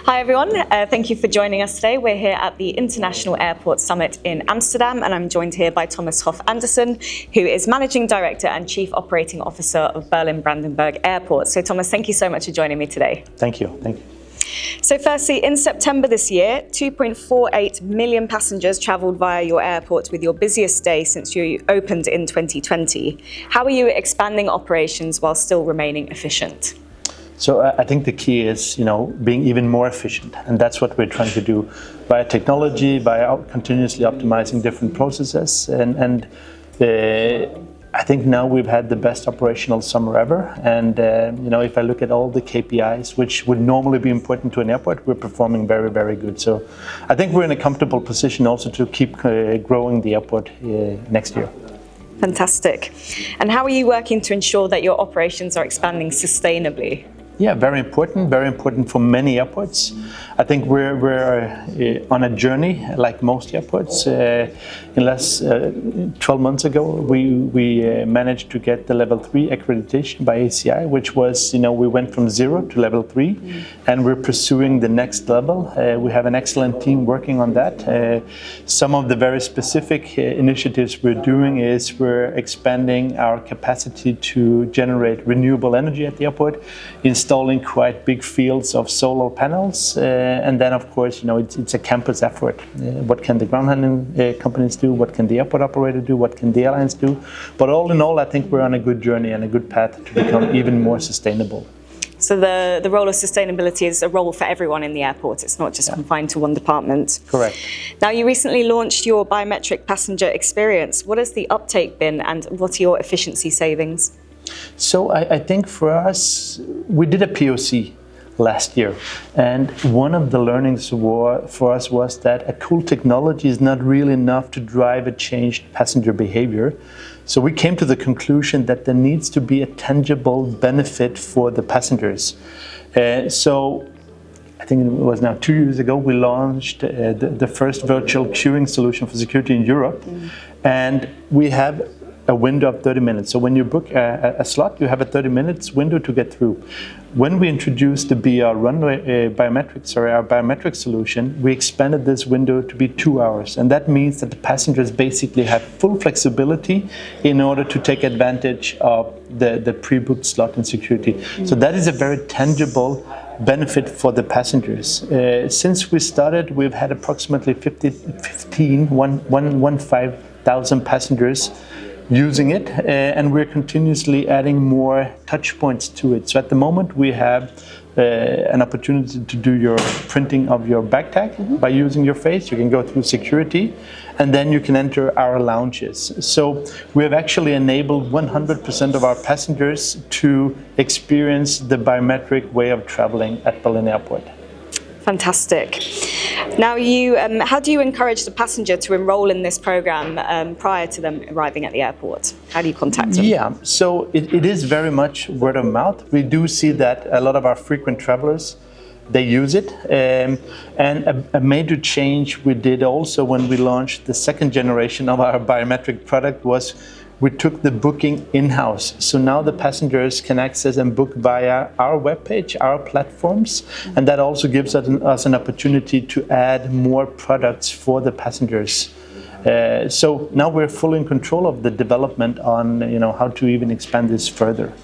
Hi everyone, thank you for joining us today. We're here at the International Airport Summit in Amsterdam, and I'm joined here by Thomas Hoff Andersson, who is Managing Director and Chief Operating Officer of Berlin Brandenburg Airport. So Thomas, thank you so much for joining me today. Thank you. So firstly, in September this year, 2.48 million passengers travelled via your airport with your busiest day since you opened in 2020. How are you expanding operations while still remaining efficient? So I think the key is, being even more efficient, and that's what we're trying to do via technology, by continuously optimizing different processes. And I think now we've had the best operational summer ever. And if I look at all the KPIs, which would normally be important to an airport, we're performing very, very good. So I think we're in a comfortable position also to keep growing the airport next year. Fantastic. And how are you working to ensure that your operations are expanding sustainably? Yeah, very important for many airports. I think we're on a journey like most airports. In less 12 months ago, we managed to get the level 3 accreditation by ACI, which was, we went from 0 to level 3, and we're pursuing the next level. We have an excellent team working on that. Some of the very specific initiatives we're doing is we're expanding our capacity to generate renewable energy at the airport, installing quite big fields of solar panels, and then of course it's a campus effort. What can the ground handling companies do? What can the airport operator do? What can the airlines do? But all in all, I think we're on a good journey and a good path to become even more sustainable. So the role of sustainability is a role for everyone in the airport. It's not just confined to one department. Correct. Now, you recently launched your biometric passenger experience. What has the uptake been, and what are your efficiency savings? So I think for us, we did a POC last year, and one of the learnings for us was that a cool technology is not really enough to drive a changed passenger behavior. So we came to the conclusion that there needs to be a tangible benefit for the passengers. So I think it was now 2 years ago, we launched the first virtual queuing solution for security in Europe, and we have a window of 30 minutes. So when you book a slot, you have a 30 minutes window to get through. When we introduced the our biometric solution, we expanded this window to be 2 hours. And that means that the passengers basically have full flexibility in order to take advantage of the pre-booked slot in security. So that is a very tangible benefit for the passengers. Since we started, we've had approximately 15,000 passengers using it, and we're continuously adding more touch points to it. So at the moment we have an opportunity to do your printing of your bag tag by using your face. You can go through security, and then you can enter our lounges. So we have actually enabled 100% of our passengers to experience the biometric way of traveling at Berlin Airport. Fantastic. Now, how do you encourage the passenger to enroll in this program prior to them arriving at the airport? How do you contact them? Yeah, so it is very much word of mouth. We do see that a lot of our frequent travelers, they use it. And a major change we did also when we launched the second generation of our biometric product was we took the booking in-house. So now the passengers can access and book via our webpage, our platforms, and that also gives us an opportunity to add more products for the passengers. So now we're fully in control of the development on how to even expand this further.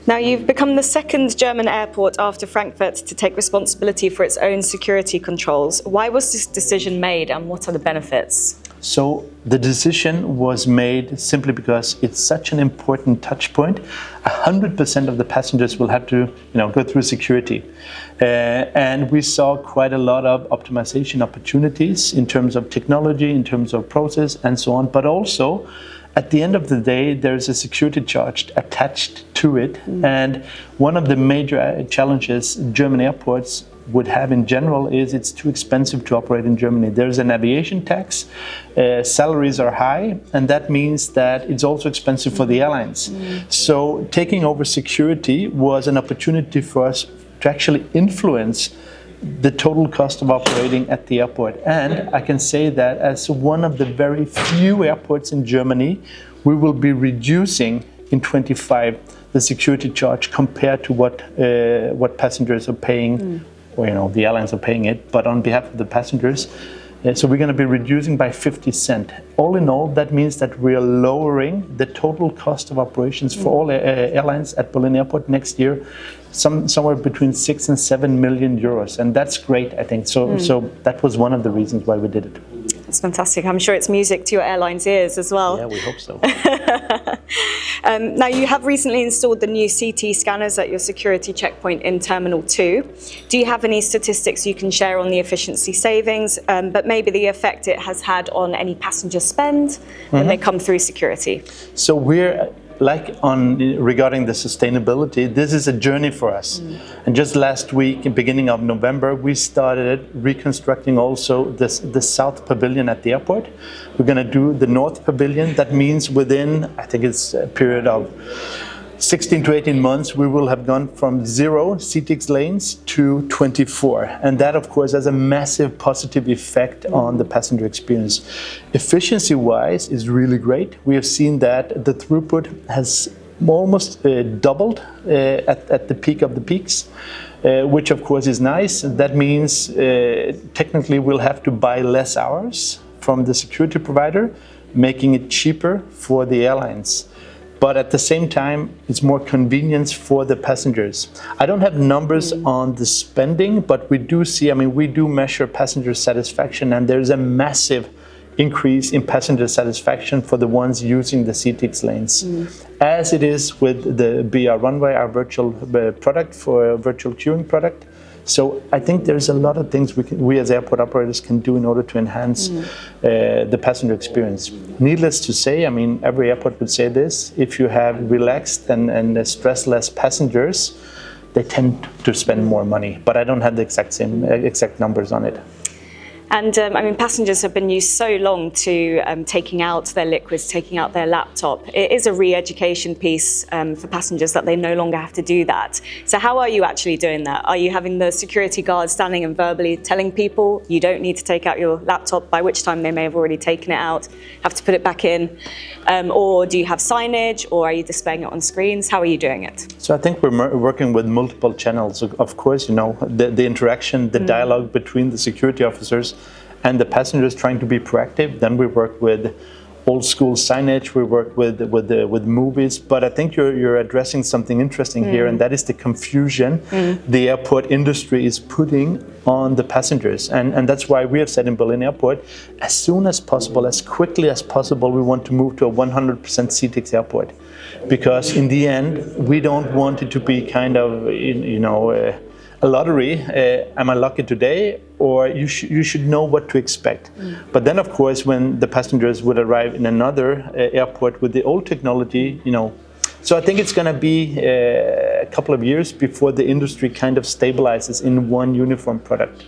Now, you've become the second German airport after Frankfurt to take responsibility for its own security controls. Why was this decision made, and what are the benefits? So the decision was made simply because it's such an important touch point. 100% of the passengers will have to go through security. And we saw quite a lot of optimization opportunities in terms of technology, in terms of process and so on. But also, at the end of the day, there's a security charge attached to it. And one of the major challenges German airports would have in general is it's too expensive to operate in Germany. There's an aviation tax, salaries are high, and that means that it's also expensive for the airlines. So taking over security was an opportunity for us to actually influence the total cost of operating at the airport. And I can say that as one of the very few airports in Germany, we will be reducing in 25 the security charge compared to what passengers are paying or the airlines are paying it, but on behalf of the passengers. So we're going to be reducing by 50 cents. All in all, that means that we are lowering the total cost of operations for all airlines at Berlin Airport next year, somewhere between 6 and 7 million euros. And that's great, I think. So that was one of the reasons why we did it. That's fantastic. I'm sure it's music to your airline's ears as well. Yeah, we hope so. Now, you have recently installed the new CT scanners at your security checkpoint in Terminal 2. Do you have any statistics you can share on the efficiency savings, but maybe the effect it has had on any passenger spend when they come through security? So we're regarding the sustainability, this is a journey for us. And just last week, in beginning of November, we started reconstructing also the South Pavilion at the airport. We're going to do the North Pavilion. That means within, I think it's a period of 16 to 18 months, we will have gone from 0 CTX lanes to 24. And that, of course, has a massive positive effect on the passenger experience. Efficiency-wise is really great. We have seen that the throughput has almost doubled at the peak of the peaks, which, of course, is nice. That means technically we'll have to buy less hours from the security provider, making it cheaper for the airlines. But at the same time, it's more convenience for the passengers. I don't have numbers on the spending, but we do see, we do measure passenger satisfaction, and there's a massive increase in passenger satisfaction for the ones using the CTX lanes. As it is with the BR Runway, our virtual product for a virtual queuing product. So I think there's a lot of things we as airport operators can do in order to enhance the passenger experience. Needless to say, every airport would say this, if you have relaxed and stressless passengers, they tend to spend more money. But I don't have the exact numbers on it. And passengers have been used so long to taking out their liquids, taking out their laptop. It is a re-education piece for passengers that they no longer have to do that. So how are you actually doing that? Are you having the security guards standing and verbally telling people you don't need to take out your laptop, by which time they may have already taken it out, have to put it back in? Or do you have signage, or are you displaying it on screens? How are you doing it? So I think we're working with multiple channels. Of course, the interaction, the dialogue between the security officers and the passengers, trying to be proactive. Then we work with old school signage, we work with movies, but I think you're addressing something interesting here, and that is the confusion the airport industry is putting on the passengers. And that's why we have said in Berlin Airport, as soon as possible, as quickly as possible, we want to move to a 100% CTX airport. Because in the end, we don't want it to be kind of, a lottery. Am I lucky today? Or you should know what to expect. But then, of course, when the passengers would arrive in another airport with the old technology, so I think it's going to be a couple of years before the industry kind of stabilizes in one uniform product.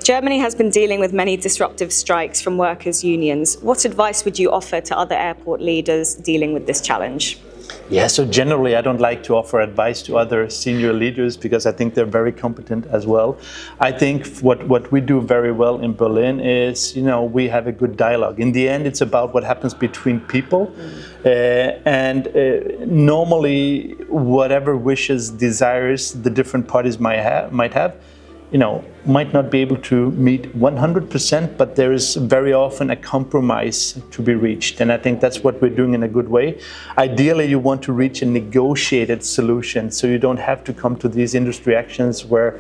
Germany has been dealing with many disruptive strikes from workers' unions. What advice would you offer to other airport leaders dealing with this challenge? Yeah, so generally I don't like to offer advice to other senior leaders because I think they're very competent as well. I think what we do very well in Berlin is, we have a good dialogue. In the end, it's about what happens between people. Normally, whatever wishes, desires the different parties might have, might not be able to meet 100%, but there is very often a compromise to be reached. And I think that's what we're doing in a good way. Ideally, you want to reach a negotiated solution, so you don't have to come to these industry actions where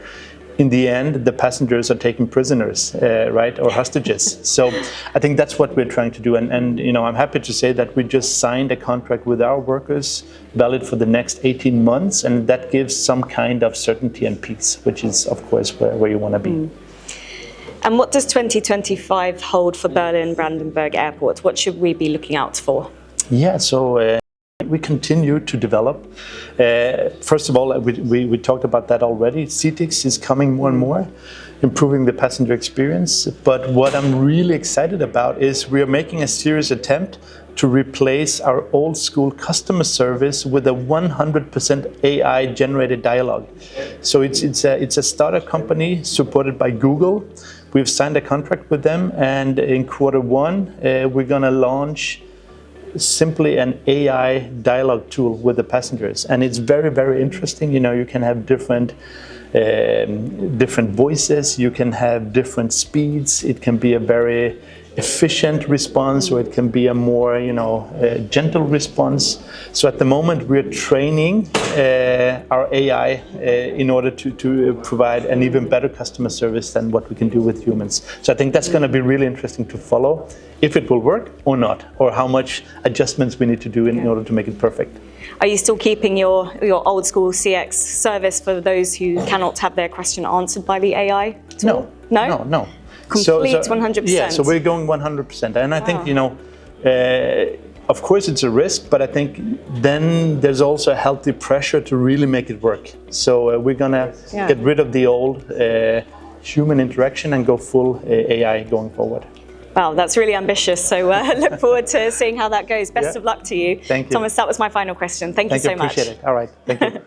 in the end, the passengers are taken prisoners, right, or hostages. So I think that's what we're trying to do. And I'm happy to say that we just signed a contract with our workers, valid for the next 18 months, and that gives some kind of certainty and peace, which is, of course, where you want to be. And what does 2025 hold for Berlin Brandenburg Airport? What should we be looking out for? Yeah, so we continue to develop. First of all, we talked about that already. CTX is coming more and more, improving the passenger experience. But what I'm really excited about is we are making a serious attempt to replace our old school customer service with a 100% AI generated dialogue. So it's a startup company supported by Google. We've signed a contract with them, and in Q1 we're going to launch simply an AI dialogue tool with the passengers, and it's very, very interesting. You can have different different voices, you can have different speeds, it can be a very efficient response, or it can be a more gentle response. So at the moment we're training our AI in order to provide an even better customer service than what we can do with humans. So I think that's going to be really interesting to follow, if it will work or not, or how much adjustments we need to do in order to make it perfect. Are you still keeping your old school CX service for those who cannot have their question answered by the AI tool? No. Complete 100%. Yeah, so we're going 100%. And I think, of course it's a risk, but I think then there's also a healthy pressure to really make it work. So we're going to get rid of the old human interaction and go full AI going forward. Wow, that's really ambitious. So look forward to seeing how that goes. Best of luck to you. Thank you. Thomas, that was my final question. Thank you so much. Appreciate it. All right. Thank you.